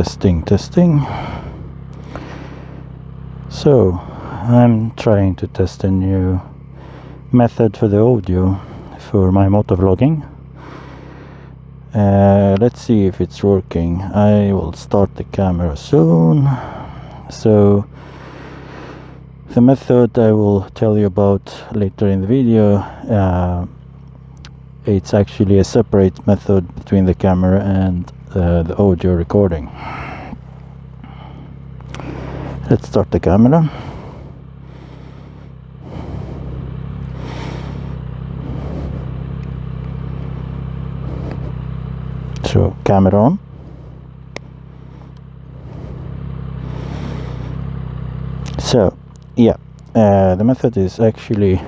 Testing. So I'm trying to test a new method for the audio for my motovlogging. Let's see if it's working. I will start the camera soon. So the method I will tell you about later in the video, it's actually a separate method between the camera and the audio recording. Let's start the camera. So camera on. So yeah, the method is actually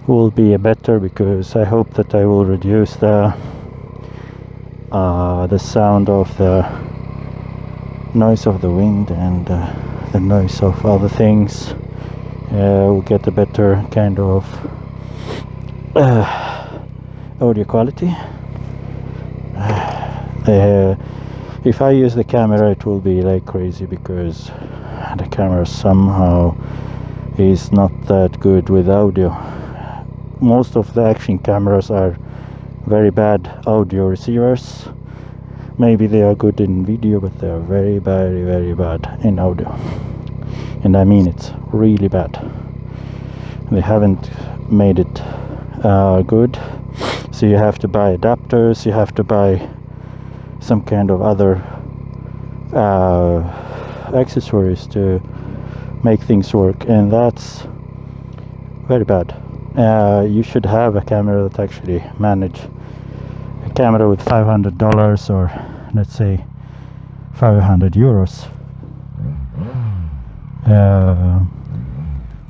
will be better because I hope that I will reduce the sound of the noise of the wind and the noise of other things. We'll get a better kind of audio quality. If I use the camera, it will be like crazy because the camera somehow is not that good with audio. Most of the action cameras are very bad audio receivers. Maybe they are good in video, but they are very bad in audio, and I mean it's really bad. They haven't made it good, so you have to buy adapters, you have to buy some kind of other accessories to make things work, and that's very bad. You should have a camera that actually manage a camera with $500 or let's say 500 euros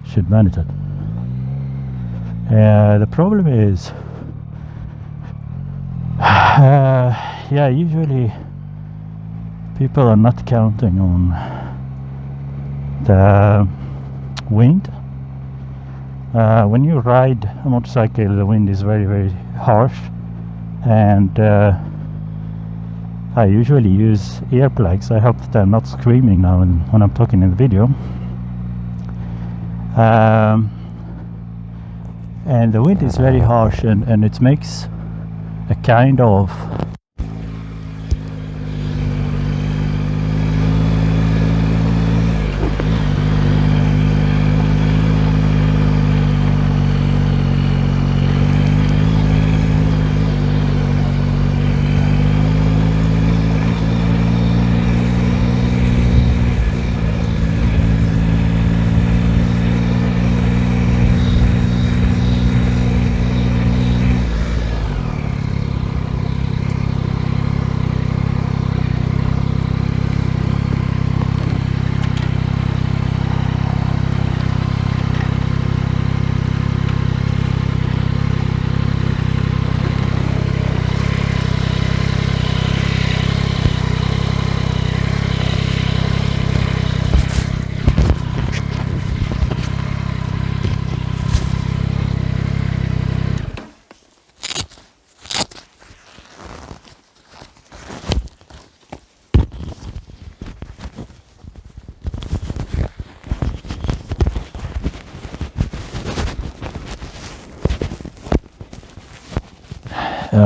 should manage it. The problem is yeah, usually people are not counting on the wind. When you ride a motorcycle, the wind is very harsh, and I usually use earplugs. I hope that I'm not screaming now when I'm talking in the video. And the wind is very harsh, and it makes a kind of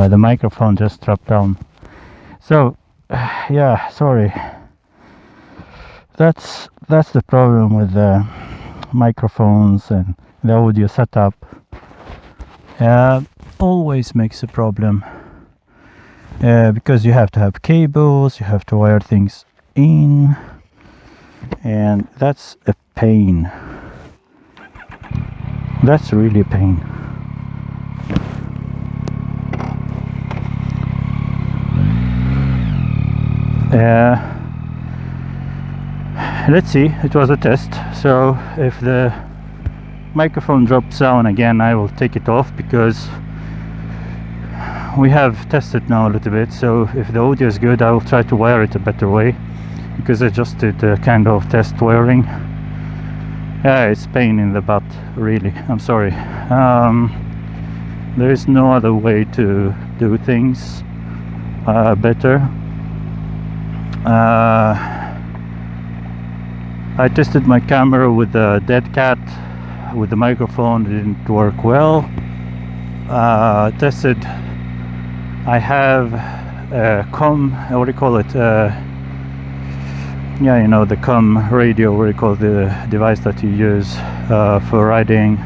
the microphone just dropped down. So yeah, sorry. That's the problem with the microphones and the audio setup. Always makes a problem because you have to have cables, you have to wire things in, and that's a pain. That's really a pain. Let's see, it was a test, so if the microphone drops down again I will take it off, because we have tested now a little bit. So if the audio is good, I will try to wire it a better way, because I just did a kind of test wiring. It's pain in the butt, really. I'm sorry. There is no other way to do things better. I tested my camera with a dead cat with the microphone. It didn't work well. Tested. I have a what do you call it? Yeah, you know, the radio, what do you call the device that you use for riding,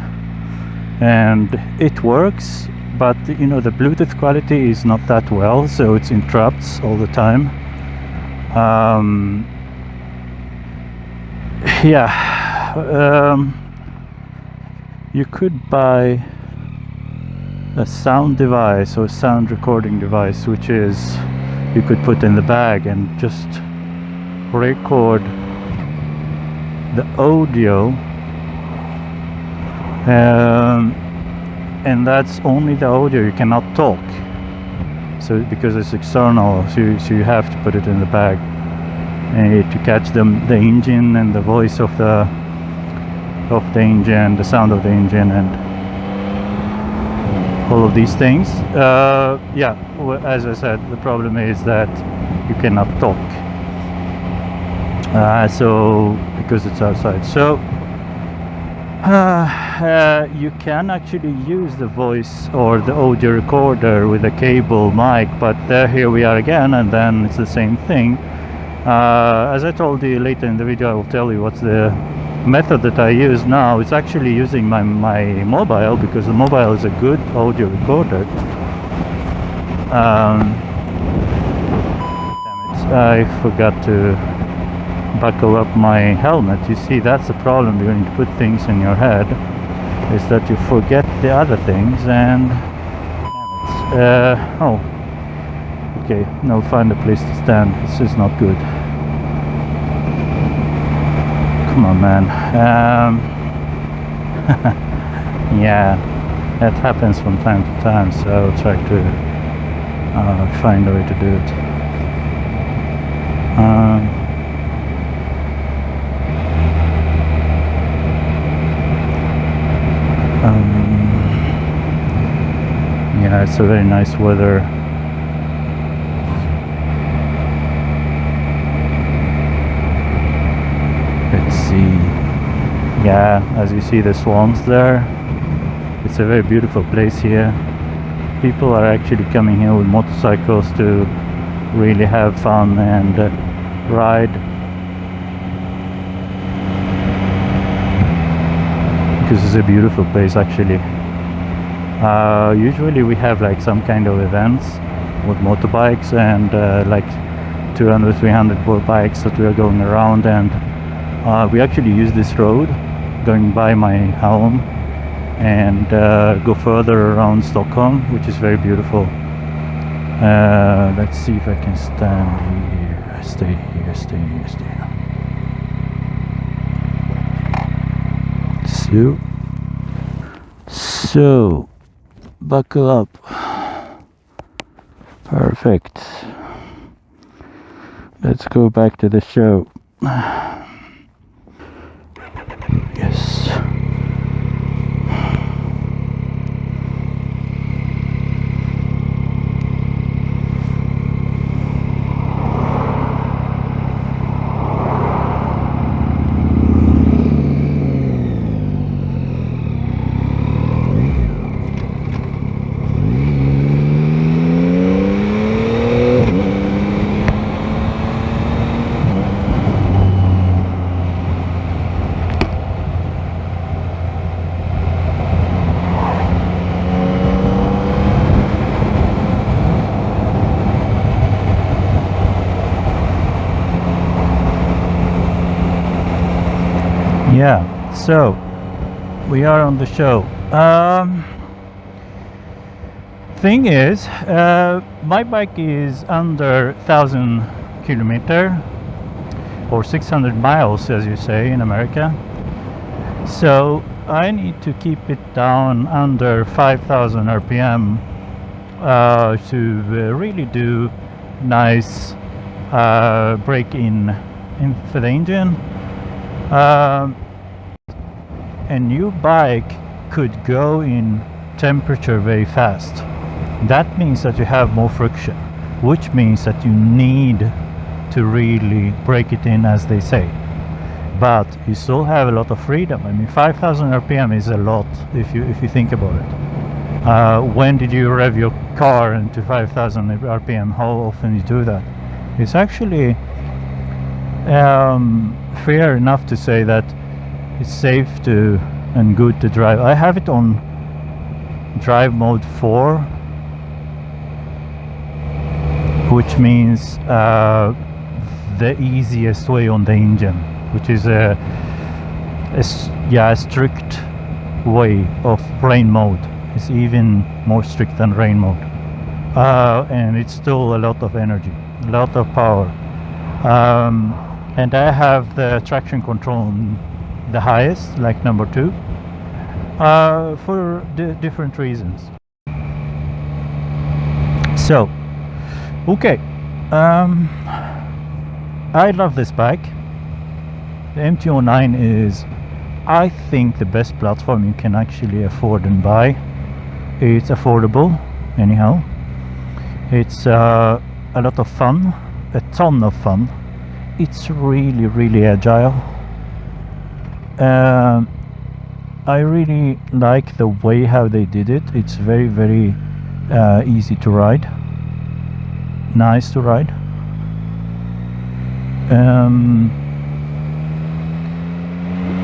and it works, but you know, the Bluetooth quality is not that well, so it interrupts all the time. You could buy a sound device or sound recording device, which is you could put in the bag and just record the audio, and that's only the audio. You cannot talk, so because it's external, so you have to put it in the bag to catch the engine and the voice of the engine, the sound of the engine, and all of these things. As I said, the problem is that you cannot talk, so because it's outside. So you can actually use the voice or the audio recorder with a cable mic, but here we are again, and then it's the same thing. As I told you later in the video, I will tell you what's the method that I use now. It's actually using my mobile, because the mobile is a good audio recorder. Damn it, I forgot to buckle up my helmet. You see, that's the problem when you put things in your head, is that you forget the other things, and damn it. Okay, now find a place to stand. This is not good. Come on, man. Yeah, that happens from time to time, so I'll try to find a way to do it. Yeah, it's a very nice weather. Let's see. Yeah, as you see the swans there, it's a very beautiful place here. People are actually coming here with motorcycles to really have fun and ride, because it's a beautiful place actually. Usually we have like some kind of events with motorbikes and like 200-300 bikes that we are going around, and we actually use this road going by my home and go further around Stockholm, which is very beautiful. Let's see if I can stand here. Stay here. So buckle up. Perfect. Let's go back to the show. Yes. Yeah, so we are on the show. Thing is, my bike is under 1,000 kilometer or 600 miles, as you say in America. So I need to keep it down under 5,000 RPM to really do nice brake in for the engine. A new bike could go in temperature very fast. That means that you have more friction, which means that you need to really break it in, as they say. But you still have a lot of freedom. I mean, 5,000 RPM is a lot if you think about it. When did you rev your car into 5,000 RPM? How often you do that? It's actually fair enough to say that it's safe to and good to drive. I have it on drive mode 4, which means the easiest way on the engine, which is a strict way of rain mode. It's even more strict than rain mode, and it's still a lot of energy, a lot of power. And I have the traction control on the highest, like number 2, for different reasons. So, okay, I love this bike. The MT09 is, I think, the best platform you can actually afford and buy. It's affordable, anyhow. It's a lot of fun, a ton of fun. It's really, really agile. I really like the way how they did it. It's very, very easy to ride, nice to ride.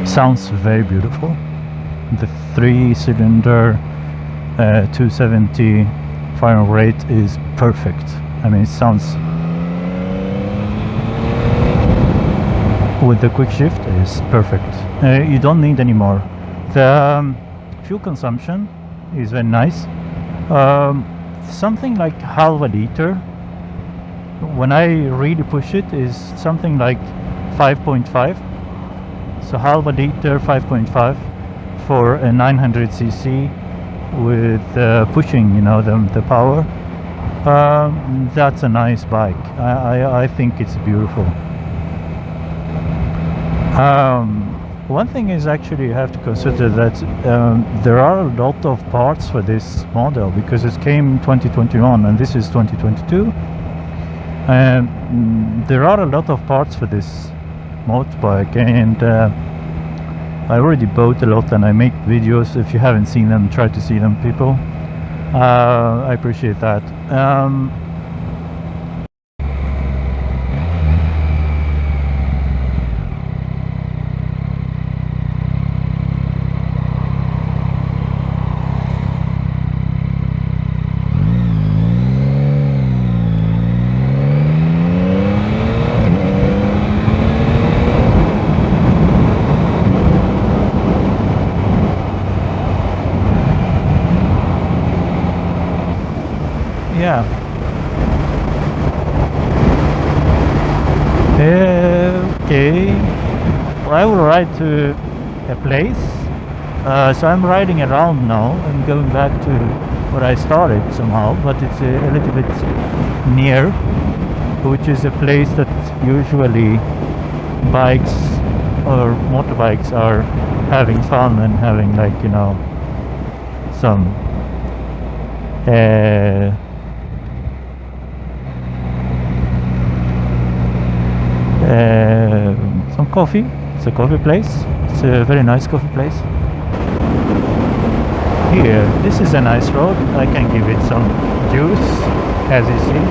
Sounds very beautiful. The 3-cylinder 270 firing rate is perfect. I mean, it sounds, with the quick shift, is perfect. You don't need any more. The fuel consumption is very nice. Something like half a liter. When I really push it, is something like 5.5. So half a liter, 5.5 for a 900cc with pushing, you know, the power. That's a nice bike. I think it's beautiful. One thing is, actually, you have to consider that there are a lot of parts for this model, because it came in 2021 and this is 2022. There are a lot of parts for this motorbike, and I already bought a lot, and I make videos. If you haven't seen them, try to see them, people. I appreciate that. Yeah. Okay. Well, I will ride to a place. So I'm riding around now. I'm going back to where I started somehow, but it's a little bit near, which is a place that usually bikes or motorbikes are having fun and having, like, you know, some coffee. It's a coffee place. It's a very nice coffee place. Here, this is a nice road. I can give it some juice, as you see.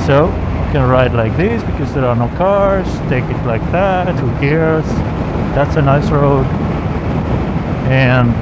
So you can ride like this because there are no cars. Take it like that. Who cares? That's a nice road. And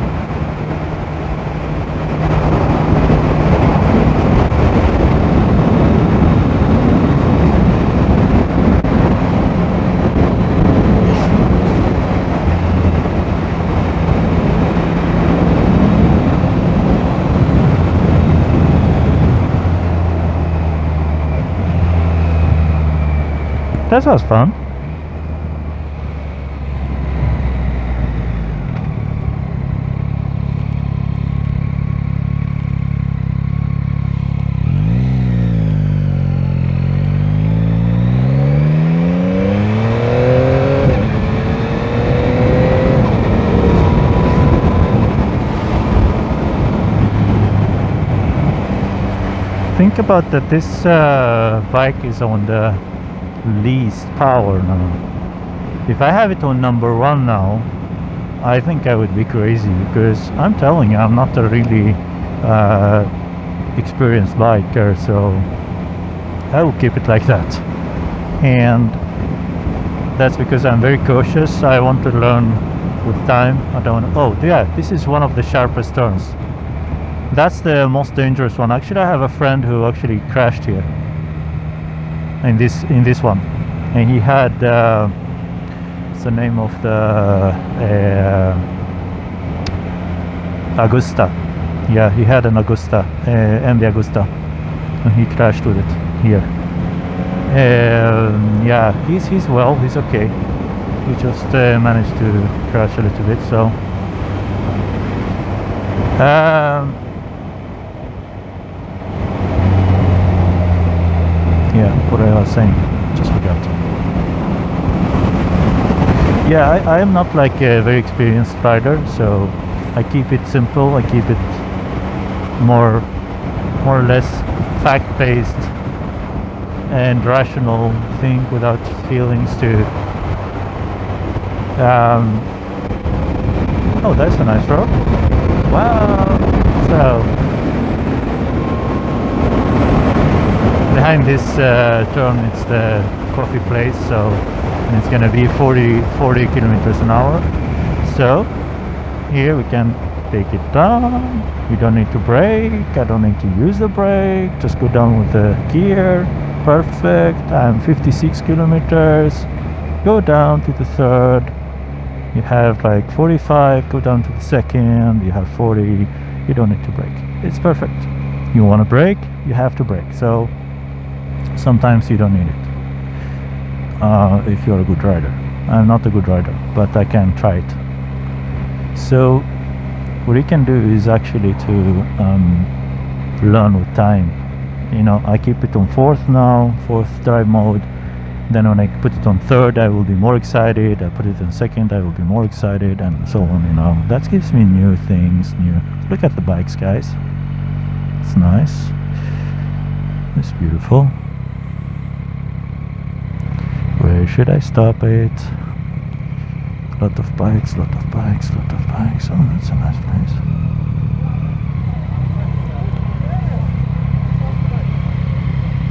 that was fun. Think about that, this bike is on the least power now. If I have it on number 1 now, I think I would be crazy, because I'm telling you, I'm not a really experienced biker, so I will keep it like that. And that's because I'm very cautious. I want to learn with time. I don't want to, oh yeah, this is one of the sharpest turns. That's the most dangerous one. Actually, I have a friend who actually crashed here in this one, and he had what's the name of the Agusta. Yeah, he had an Agusta, MV Agusta, and he crashed with it here. Yeah, he's well, he's okay. He just managed to crash a little bit, so yeah, what I was saying, just forgot. Yeah, I am not like a very experienced rider, so I keep it simple. I keep it more or less fact-based and rational thing, without feelings to oh, that's a nice road. Wow. So behind this turn, it's the coffee place, so, and it's gonna be 40 kilometers an hour. So here we can take it down. We don't need to brake. I don't need to use the brake. Just go down with the gear. Perfect. I'm 56 kilometers. Go down to the third. You have like 45. Go down to the second. You have 40. You don't need to brake. It's perfect. You want to brake, you have to brake. So sometimes you don't need it if you're a good rider. I'm not a good rider, but I can try it. So what you can do is actually to learn with time. You know, I keep it on 4th now, 4th drive mode. Then when I put it on 3rd, I will be more excited. I put it on 2nd, I will be more excited, and so on. You know, that gives me new things. Look at the bikes, guys. It's nice. It's beautiful. Where should I stop it? Lot of bikes, lot of bikes, lot of bikes. Oh, that's a nice place.